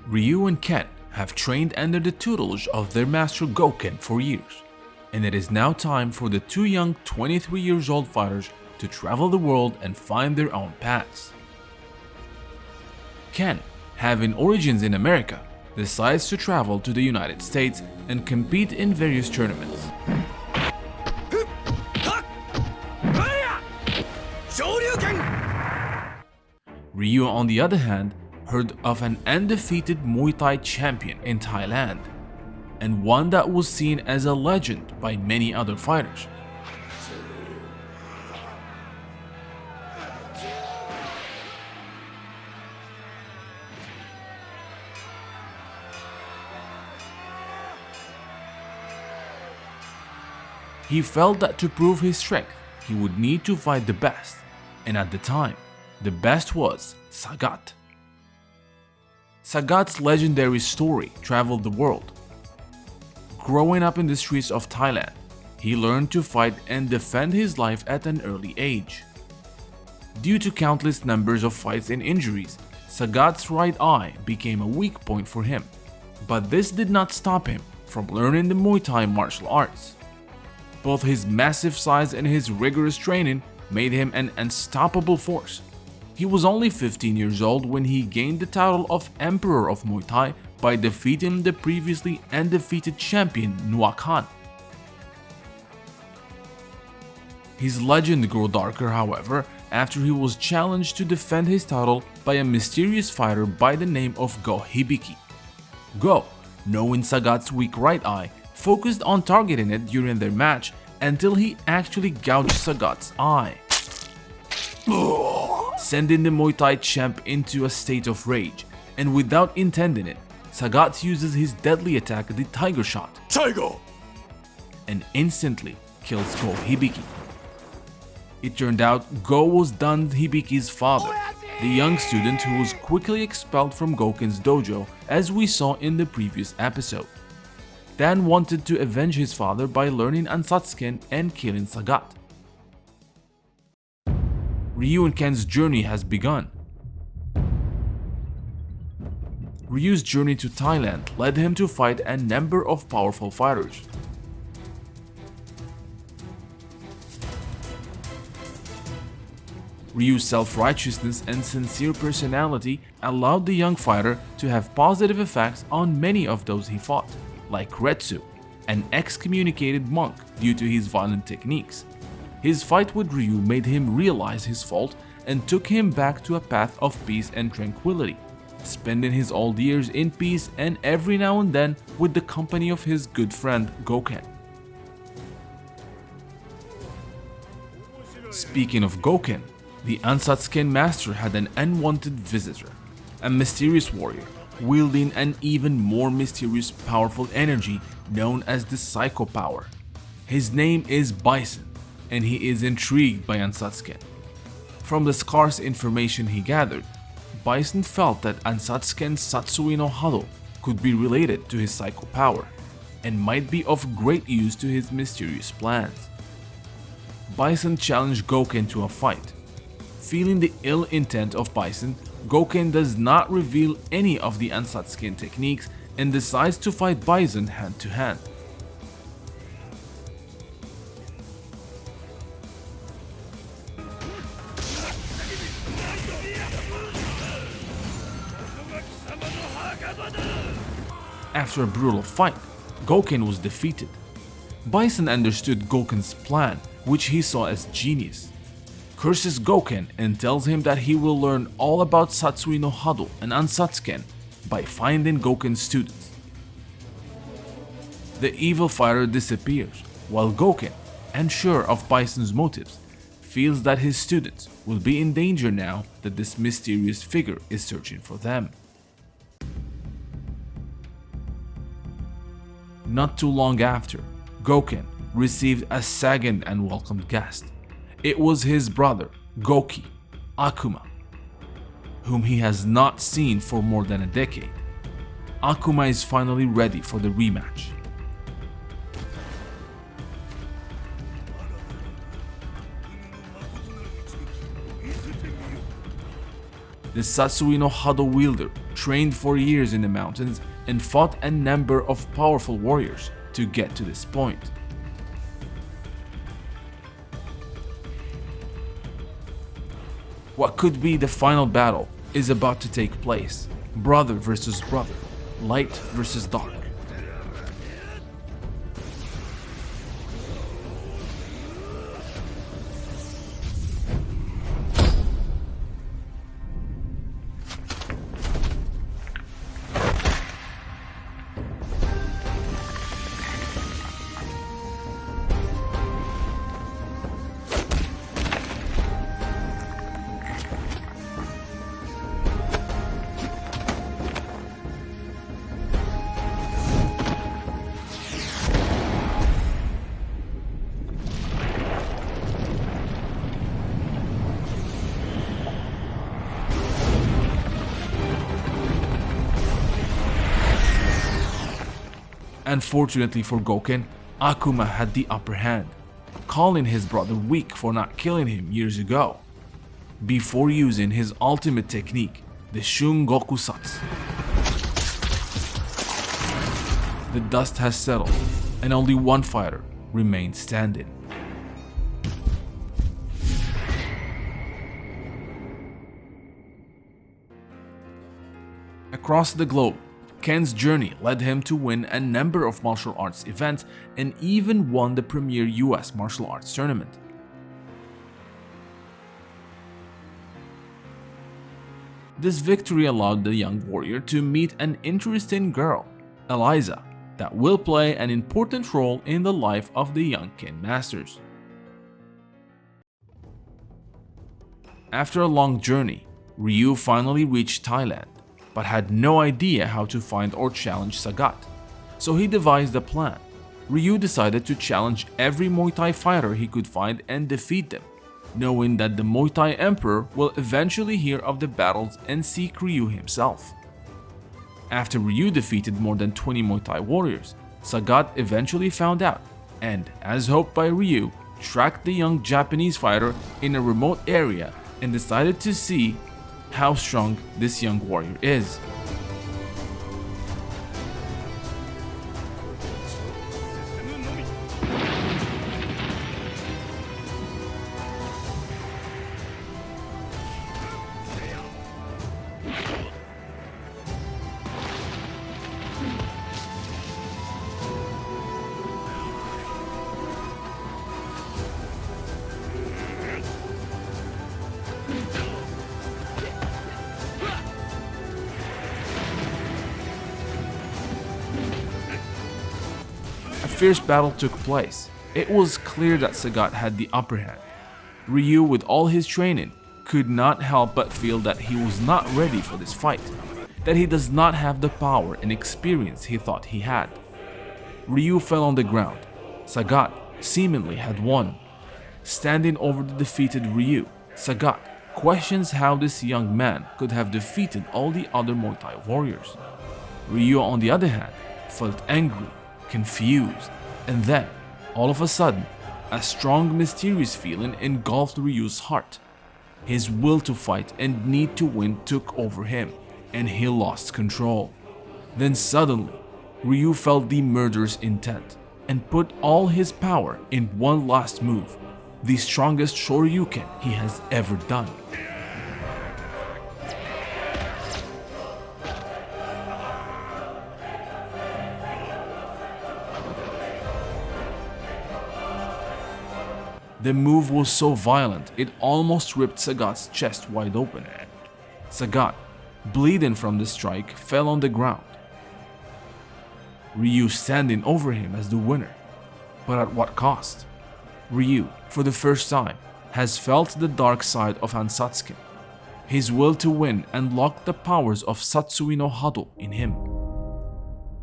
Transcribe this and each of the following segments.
Ryu and Ken have trained under the tutelage of their master Gouken for years, and it is now time for the two young 23 years old fighters to travel the world and find their own paths. Ken, having origins in America, decides to travel to the United States and compete in various tournaments. Ryu, on the other hand, heard of an undefeated Muay Thai champion in Thailand, and one that was seen as a legend by many other fighters. He felt that to prove his strength, he would need to fight the best, and at the time, the best was Sagat. Sagat's legendary story traveled the world. Growing up in the streets of Thailand, he learned to fight and defend his life at an early age. Due to countless numbers of fights and injuries, Sagat's right eye became a weak point for him, but this did not stop him from learning the Muay Thai martial arts. Both his massive size and his rigorous training made him an unstoppable force. He was only 15 years old when he gained the title of Emperor of Muay Thai by defeating the previously undefeated champion Nuwa Khan. His legend grew darker, however, after he was challenged to defend his title by a mysterious fighter by the name of Go Hibiki. Go, knowing Sagat's weak right eye, focused on targeting it during their match until he actually gouged Sagat's eye, sending the Muay Thai champ into a state of rage, and without intending it, Sagat uses his deadly attack, the Tiger Shot, and instantly kills Go Hibiki. It turned out Go was Dan Hibiki's father, the young student who was quickly expelled from Gouken's dojo, as we saw in the previous episode. Dan wanted to avenge his father by learning Ansatsuken and killing Sagat. Ryu and Ken's journey has begun. Ryu's journey to Thailand led him to fight a number of powerful fighters. Ryu's self-righteousness and sincere personality allowed the young fighter to have positive effects on many of those he fought, like Retsu, an excommunicated monk due to his violent techniques. His fight with Ryu made him realize his fault and took him back to a path of peace and tranquility, spending his old years in peace and every now and then with the company of his good friend Gouken. Speaking of Gouken, the Ansatsuken master had an unwanted visitor, a mysterious warrior wielding an even more mysterious powerful energy known as the Psycho Power. His name is Bison, and he is intrigued by Ansatsuken. From the scarce information he gathered, Bison felt that Ansatsuken's Satsui no Hado could be related to his Psycho Power, and might be of great use to his mysterious plans. Bison challenged Gouken to a fight. Feeling the ill intent of Bison, Gouken does not reveal any of the Ansatsuken techniques and decides to fight Bison hand to hand. After a brutal fight, Gouken was defeated. Bison understood Gouken's plan, which he saw as genius. Curses Gouken and tells him that he will learn all about Satsui no Hado and Ansatsuken by finding Gouken's students. The evil fighter disappears, while Gouken, unsure of Bison's motives, feels that his students will be in danger now that this mysterious figure is searching for them. Not too long after, Gouken received a second unwelcome guest. It was his brother, Goki, Akuma, whom he has not seen for more than a decade. Akuma is finally ready for the rematch. The Satsui no Hado wielder trained for years in the mountains, and fought a number of powerful warriors to get to this point. What could be the final battle is about to take place. Brother versus brother, light versus dark. Unfortunately for Gouken, Akuma had the upper hand, calling his brother weak for not killing him years ago, before using his ultimate technique, the Shungoku Satsu. The dust has settled, and only one fighter remains standing. Across the globe, Ken's journey led him to win a number of martial arts events and even won the premier US martial arts tournament. This victory allowed the young warrior to meet an interesting girl, Eliza, that will play an important role in the life of the young Ken masters. After a long journey, Ryu finally reached Thailand, but had no idea how to find or challenge Sagat. So he devised a plan. Ryu decided to challenge every Muay Thai fighter he could find and defeat them, knowing that the Muay Thai Emperor will eventually hear of the battles and seek Ryu himself. After Ryu defeated more than 20 Muay Thai warriors, Sagat eventually found out and, as hoped by Ryu, tracked the young Japanese fighter in a remote area and decided to see how strong this young warrior is. A fierce battle took place. It was clear that Sagat had the upper hand. Ryu, with all his training, could not help but feel that he was not ready for this fight, that he does not have the power and experience he thought he had. Ryu fell on the ground. Sagat seemingly had won. Standing over the defeated Ryu, Sagat questions how this young man could have defeated all the other Muay Thai warriors. Ryu, on the other hand, felt angry, confused, and then, all of a sudden, a strong, mysterious feeling engulfed Ryu's heart. His will to fight and need to win took over him, and he lost control. Then suddenly, Ryu felt the murderous intent and put all his power in one last move, the strongest Shoryuken he has ever done. The move was so violent it almost ripped Sagat's chest wide open. Sagat, bleeding from the strike, fell on the ground. Ryu standing over him as the winner. But at what cost? Ryu, for the first time, has felt the dark side of Ansatsuken. His will to win unlocked the powers of Satsui no Hado in him.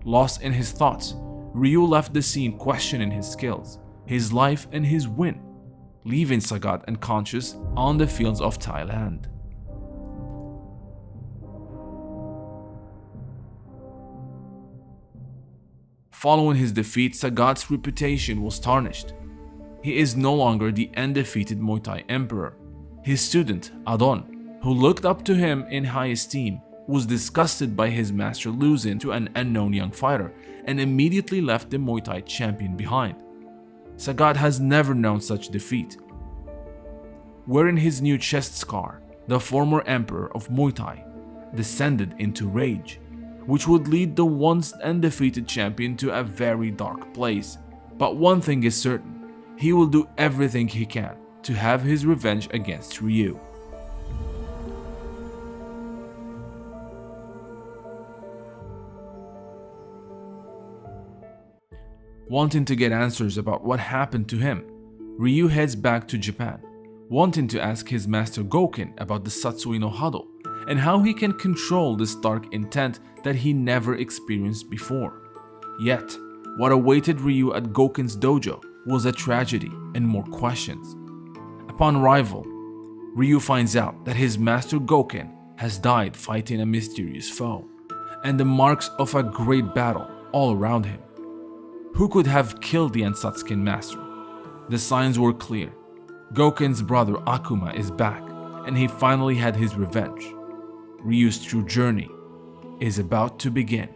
Lost in his thoughts, Ryu left the scene questioning his skills, his life and his win, leaving Sagat unconscious on the fields of Thailand. Following his defeat, Sagat's reputation was tarnished. He is no longer the undefeated Muay Thai emperor. His student, Adon, who looked up to him in high esteem, was disgusted by his master losing to an unknown young fighter and immediately left the Muay Thai champion behind. Sagat has never known such defeat. Wearing his new chest scar, the former emperor of Muay Thai descended into rage, which would lead the once undefeated champion to a very dark place. But one thing is certain, he will do everything he can to have his revenge against Ryu. Wanting to get answers about what happened to him, Ryu heads back to Japan, wanting to ask his master Gouken about the Satsui no Hado and how he can control this dark intent that he never experienced before. Yet, what awaited Ryu at Gouken's dojo was a tragedy and more questions. Upon arrival, Ryu finds out that his master Gouken has died fighting a mysterious foe, and the marks of a great battle all around him. Who could have killed the Ansatsuken master? The signs were clear. Gouken's brother Akuma is back, and he finally had his revenge. Ryu's true journey is about to begin.